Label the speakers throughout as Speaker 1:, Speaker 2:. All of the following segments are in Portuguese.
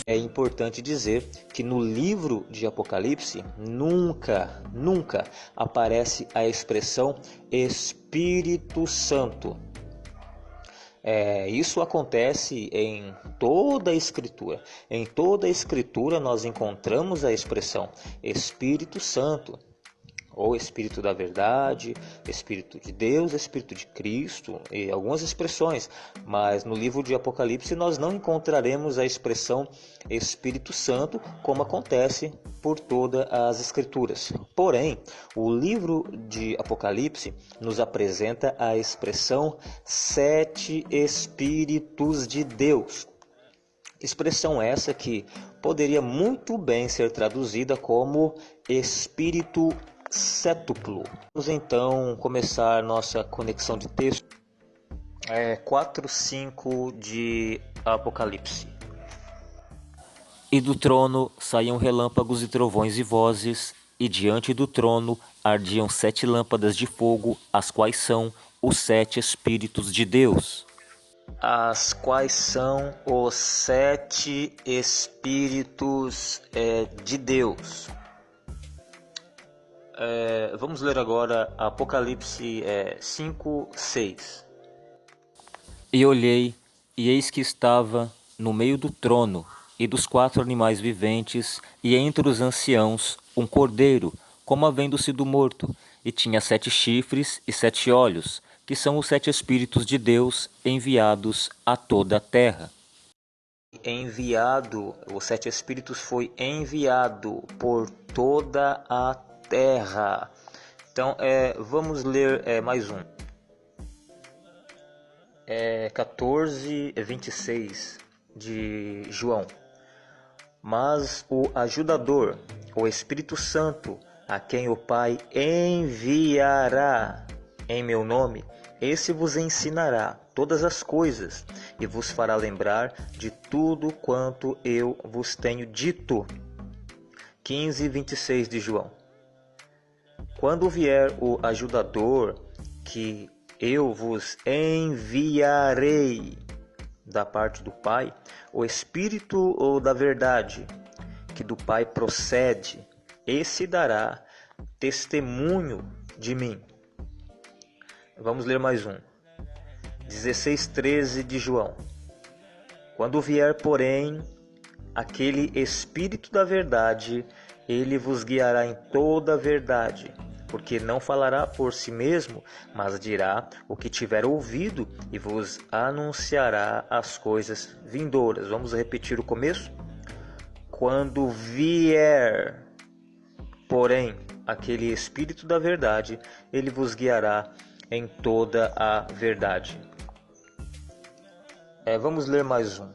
Speaker 1: É importante dizer que no livro de Apocalipse nunca aparece a expressão Espírito Santo. Isso acontece em toda a Escritura. Em toda a Escritura nós encontramos a expressão Espírito Santo, ou Espírito da Verdade, Espírito de Deus, Espírito de Cristo e algumas expressões, mas no livro de Apocalipse nós não encontraremos a expressão Espírito Santo como acontece por todas as Escrituras. Porém, o livro de Apocalipse nos apresenta a expressão sete Espíritos de Deus. Expressão essa que poderia muito bem ser traduzida como Espírito Sétuplo. Vamos então começar nossa conexão de texto. 4:5 de Apocalipse.
Speaker 2: E do trono saíam relâmpagos e trovões e vozes, e diante do trono ardiam 7 lâmpadas de fogo, as quais são os 7 Espíritos de Deus.
Speaker 1: As quais são os 7 Espíritos de Deus. Vamos ler agora Apocalipse 5:6.
Speaker 2: E olhei, e eis que estava no meio do trono, e dos 4 animais viventes, e entre os anciãos, um cordeiro, como havendo sido morto, e tinha 7 chifres e 7 olhos, que são os 7 Espíritos de Deus enviados a toda a terra.
Speaker 1: Os 7 Espíritos foi enviado por toda a terra. Então, vamos ler mais um. 14:26 de João. Mas o ajudador, o Espírito Santo, a quem o Pai enviará em meu nome, esse vos ensinará todas as coisas e vos fará lembrar de tudo quanto eu vos tenho dito. 15:26 de João. Quando vier o ajudador, que eu vos enviarei da parte do Pai, o Espírito ou da verdade, que do Pai procede, esse dará testemunho de mim. Vamos ler mais um. 16:13 de João. Quando vier, porém, aquele Espírito da verdade, ele vos guiará em toda a verdade, porque não falará por si mesmo, mas dirá o que tiver ouvido e vos anunciará as coisas vindouras. Vamos repetir o começo? Quando vier, porém, aquele Espírito da verdade, ele vos guiará em toda a verdade. Vamos ler mais um.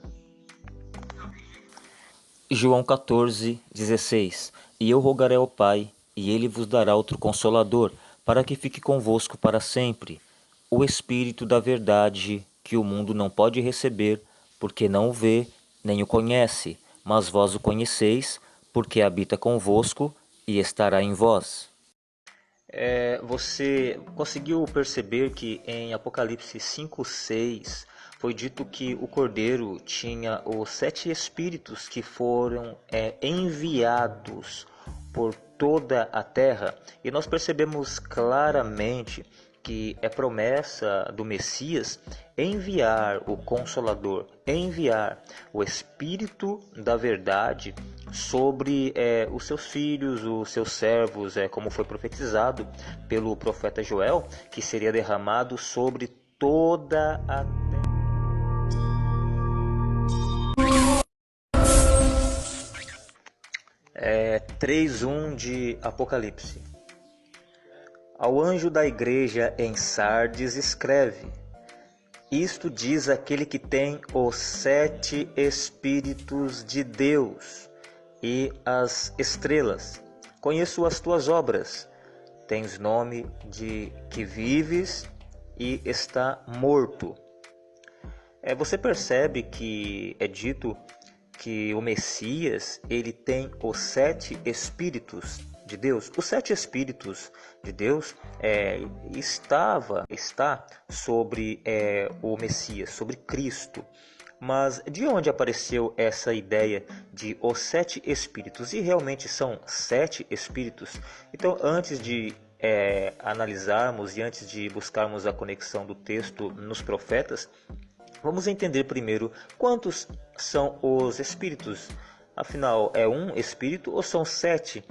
Speaker 2: João 14:16. E eu rogarei ao Pai, e ele vos dará outro Consolador, para que fique convosco para sempre, o Espírito da verdade, que o mundo não pode receber, porque não o vê, nem o conhece, mas vós o conheceis, porque habita convosco e estará em vós.
Speaker 1: Você conseguiu perceber que em Apocalipse 5:6 foi dito que o Cordeiro tinha os 7 Espíritos que foram enviados por toda a terra, e nós percebemos claramente que é promessa do Messias enviar o Consolador, enviar o Espírito da verdade sobre os seus filhos, os seus servos, como foi profetizado pelo profeta Joel, que seria derramado sobre toda a terra. 3:1 de Apocalipse. Ao anjo da igreja em Sardes escreve: Isto diz aquele que tem os 7 Espíritos de Deus e as estrelas. Conheço as tuas obras. Tens nome de que vives e está morto. Você percebe que é dito que o Messias ele tem os 7 Espíritos de Deus. Os 7 Espíritos de Deus está sobre o Messias, sobre Cristo. Mas de onde apareceu essa ideia de os 7 espíritos? E realmente são 7 espíritos? Então, antes de analisarmos e antes de buscarmos a conexão do texto nos profetas, vamos entender primeiro quantos são os espíritos. Afinal, é um espírito ou são 7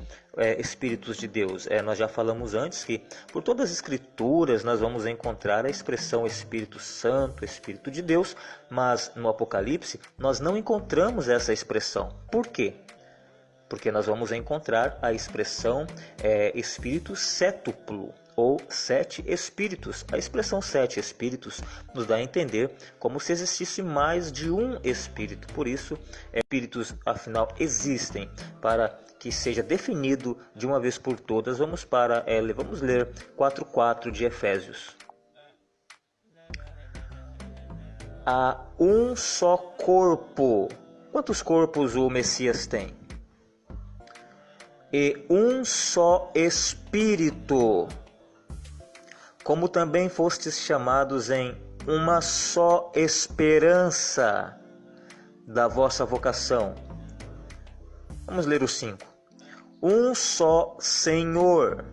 Speaker 1: espíritos de Deus? Nós já falamos antes que por todas as escrituras nós vamos encontrar a expressão Espírito Santo, Espírito de Deus, mas no Apocalipse nós não encontramos essa expressão. Por quê? Porque nós vamos encontrar a expressão Espírito Sétuplo, ou 7 espíritos. A expressão 7 espíritos nos dá a entender como se existisse mais de um espírito. Por isso, espíritos, afinal, existem. Para que seja definido de uma vez por todas, vamos ler 4:4 de Efésios. Há um só corpo. Quantos corpos o Messias tem? E um só Espírito, como também fostes chamados em uma só esperança da vossa vocação. Vamos ler o 5. Um só Senhor,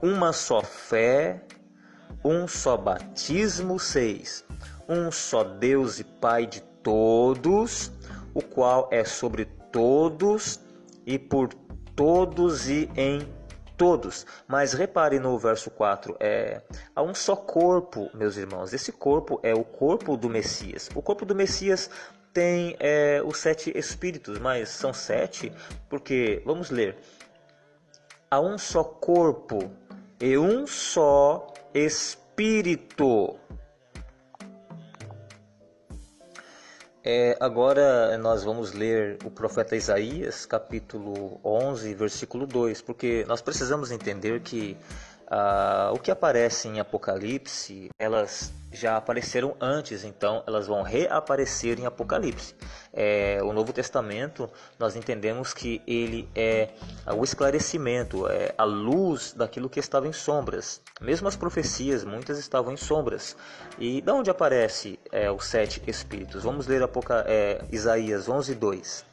Speaker 1: uma só fé, um só batismo. 6. Um só Deus e Pai de todos, o qual é sobre todos e por todos e em todos. Mas repare no verso 4, há um só corpo, meus irmãos. Esse corpo é o corpo do Messias. O corpo do Messias tem os 7 espíritos, mas são 7 porque, vamos ler, há um só corpo e um só Espírito. Agora nós vamos ler o profeta Isaías, capítulo 11, versículo 2, porque nós precisamos entender que o que aparece em Apocalipse, elas já apareceram antes, então elas vão reaparecer em Apocalipse. O Novo Testamento, nós entendemos que ele é o esclarecimento, a luz daquilo que estava em sombras. Mesmo as profecias, muitas estavam em sombras. E de onde aparece os 7 espíritos? Vamos ler Isaías 11, 2.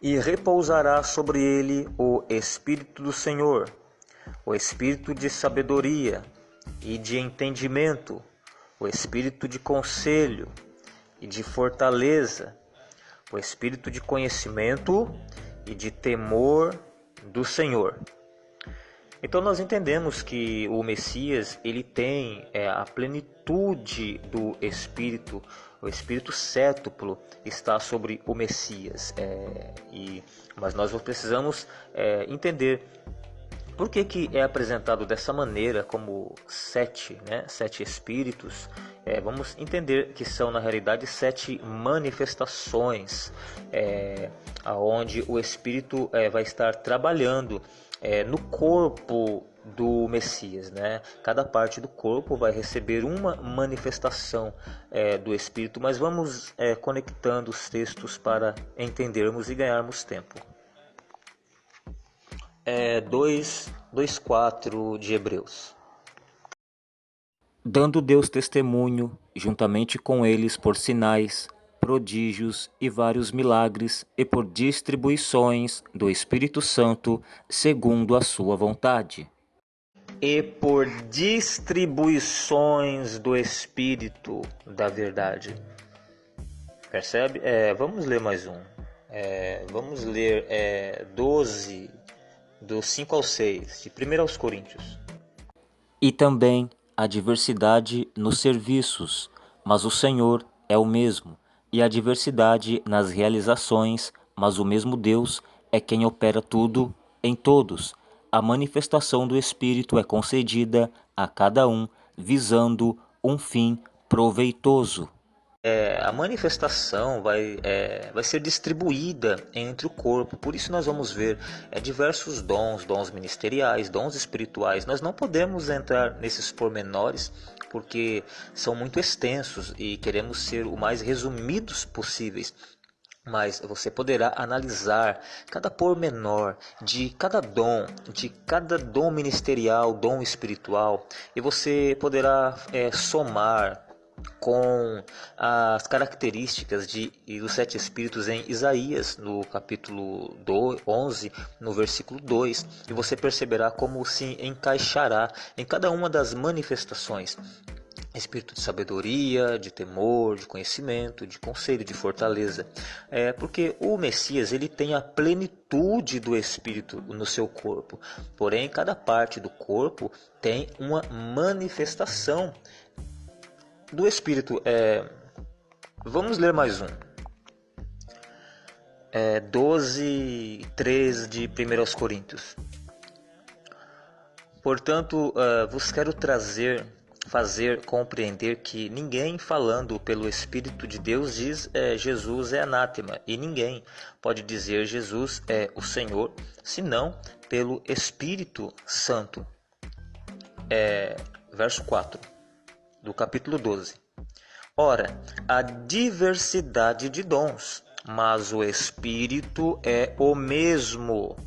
Speaker 1: E repousará sobre ele o Espírito do Senhor, o Espírito de sabedoria e de entendimento, o Espírito de conselho e de fortaleza, o Espírito de conhecimento e de temor do Senhor. Então nós entendemos que o Messias ele tem a plenitude do Espírito, o Espírito sétuplo está sobre o Messias. Mas nós precisamos entender por que é apresentado dessa maneira, como 7 espíritos. Vamos entender que são na realidade 7 manifestações, onde o Espírito vai estar trabalhando no corpo do Messias, Cada parte do corpo vai receber uma manifestação do Espírito, mas vamos conectando os textos para entendermos e ganharmos tempo. 2:4 de Hebreus.
Speaker 2: Dando Deus testemunho, juntamente com eles, por sinais, prodígios e vários milagres, e por distribuições do Espírito Santo, segundo a sua vontade.
Speaker 1: E por distribuições do Espírito da verdade. Percebe? Vamos ler mais um. Vamos ler 12, do 5 ao 6, de 1 aos Coríntios.
Speaker 2: E também há diversidade nos serviços, mas o Senhor é o mesmo, e há diversidade nas realizações, mas o mesmo Deus é quem opera tudo em todos. A manifestação do Espírito é concedida a cada um, visando um fim proveitoso.
Speaker 1: A manifestação vai ser distribuída entre o corpo. Por isso nós vamos ver diversos dons ministeriais, dons espirituais. Nós não podemos entrar nesses pormenores porque são muito extensos e queremos ser o mais resumidos possíveis. Mas você poderá analisar cada pormenor de cada dom ministerial, dom espiritual, e você poderá somar com as características dos sete espíritos em Isaías, no capítulo 11, no versículo 2, e você perceberá como se encaixará em cada uma das manifestações. Espírito de sabedoria, de temor, de conhecimento, de conselho, de fortaleza. Porque o Messias ele tem a plenitude do Espírito no seu corpo. Porém, cada parte do corpo tem uma manifestação do Espírito. Vamos ler mais um. 12:3 de 1 Coríntios. Portanto, vos quero fazer compreender que ninguém falando pelo Espírito de Deus diz Jesus é anátema, e ninguém pode dizer Jesus é o Senhor, senão pelo Espírito Santo. Verso 4 do capítulo 12. Ora, há diversidade de dons, mas o Espírito é o mesmo.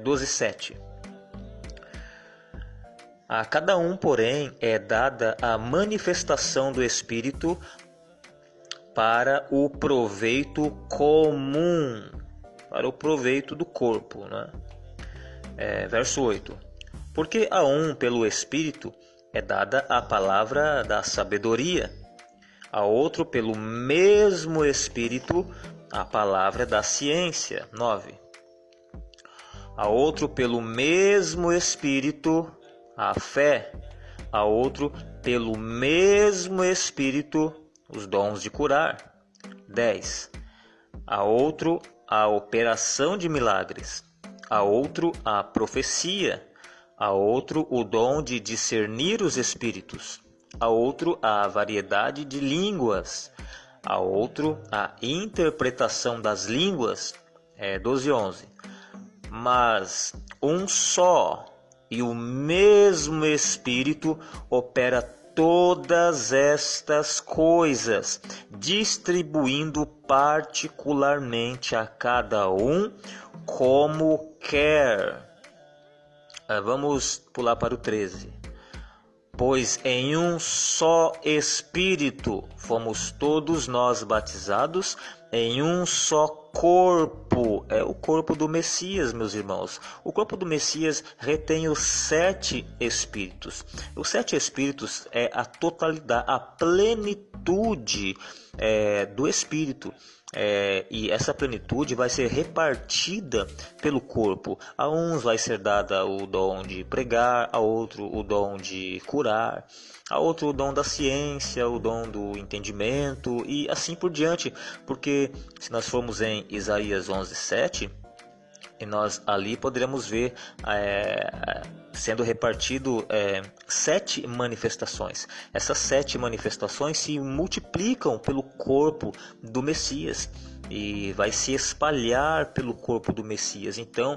Speaker 1: 12:7. A cada um, porém, é dada a manifestação do Espírito para o proveito comum, para o proveito do corpo, né? Verso 8. Porque a um, pelo Espírito, é dada a palavra da sabedoria, a outro, pelo mesmo Espírito, a palavra da ciência. 9. A outro, pelo mesmo Espírito, a fé, a outro, pelo mesmo Espírito, os dons de curar. 10. A outro, a operação de milagres, a outro, a profecia, a outro, o dom de discernir os espíritos, a outro, a variedade de línguas, a outro, a interpretação das línguas. 12:11. Mas um só e o mesmo Espírito opera todas estas coisas, distribuindo particularmente a cada um como quer. Vamos pular para o 13. Pois em um só Espírito fomos todos nós batizados, em um só corpo. É o corpo do Messias, meus irmãos. O corpo do Messias retém os 7 Espíritos. Os 7 Espíritos é a totalidade, a plenitude do Espírito. E essa plenitude vai ser repartida pelo corpo. A uns vai ser dada o dom de pregar, a outro o dom de curar, a outro o dom da ciência, o dom do entendimento e assim por diante. Porque se nós formos em Isaías 11:7, e nós ali poderemos ver sendo repartido 7 manifestações. Essas 7 manifestações se multiplicam pelo corpo do Messias e vai se espalhar pelo corpo do Messias. Então,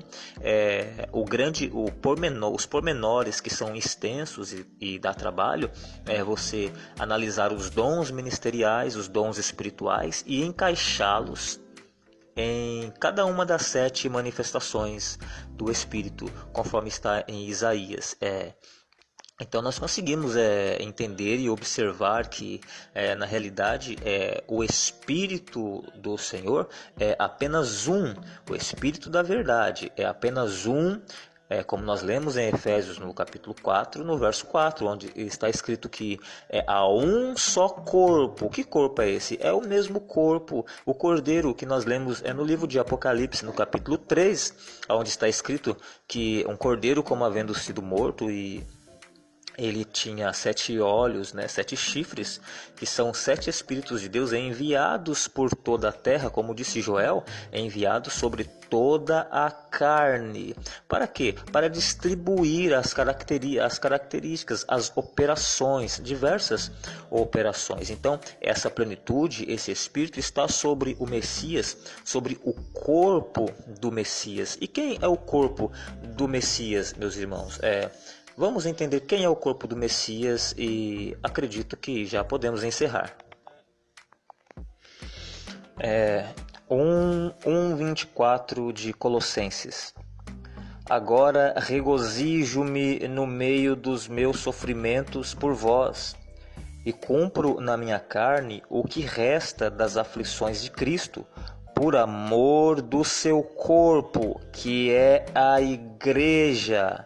Speaker 1: os pormenores que são extensos e dá trabalho é você analisar os dons ministeriais, os dons espirituais e encaixá-los em cada uma das 7 manifestações do Espírito, conforme está em Isaías. Então nós conseguimos entender e observar que na realidade o Espírito do Senhor é apenas um, o Espírito da verdade é apenas um. Como nós lemos em Efésios no capítulo 4, no verso 4, onde está escrito que há um só corpo. Que corpo é esse? É o mesmo corpo. O cordeiro que nós lemos no livro de Apocalipse, no capítulo 3, onde está escrito que um cordeiro como havendo sido morto e ele tinha 7 olhos, 7 chifres, que são 7 Espíritos de Deus enviados por toda a terra, como disse Joel, enviados sobre toda a carne. Para quê? Para distribuir as características, as operações, diversas operações. Então, essa plenitude, esse Espírito está sobre o Messias, sobre o corpo do Messias. E quem é o corpo do Messias, meus irmãos? Vamos entender quem é o corpo do Messias e acredito que já podemos encerrar. 1:24 de Colossenses. Agora regozijo-me no meio dos meus sofrimentos por vós, e cumpro na minha carne o que resta das aflições de Cristo, por amor do seu corpo, que é a igreja.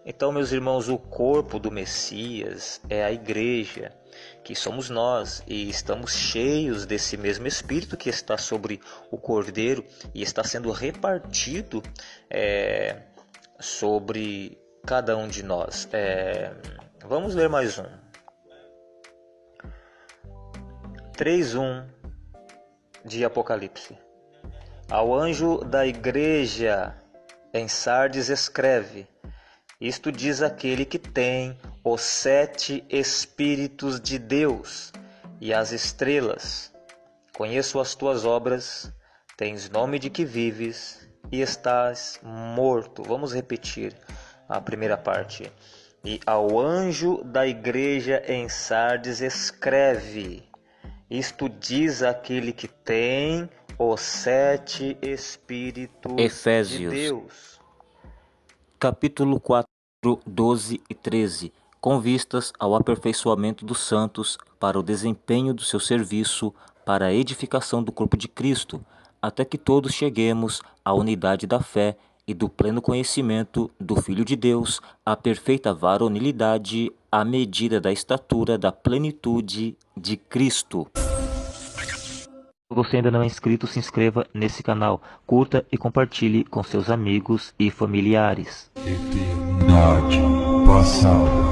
Speaker 1: Então, meus irmãos, o corpo do Messias é a igreja, que somos nós, e estamos cheios desse mesmo Espírito que está sobre o Cordeiro e está sendo repartido sobre cada um de nós. Vamos ler mais um. 3:1 de Apocalipse. Ao anjo da igreja em Sardes escreve: isto diz aquele que tem os 7 Espíritos de Deus e as estrelas. Conheço as tuas obras, tens nome de que vives e estás morto. Vamos repetir a primeira parte. E ao anjo da igreja em Sardes escreve: isto diz aquele que tem os 7 Espíritos
Speaker 2: Efésios,
Speaker 1: de Deus.
Speaker 2: capítulo 4, 12 e 13, com vistas ao aperfeiçoamento dos santos para o desempenho do seu serviço, para a edificação do corpo de Cristo, até que todos cheguemos à unidade da fé e do pleno conhecimento do Filho de Deus, à perfeita varonilidade, à medida da estatura da plenitude de Cristo. Se você ainda não é inscrito, se inscreva nesse canal, curta e compartilhe com seus amigos e familiares.
Speaker 3: Eternidade passada.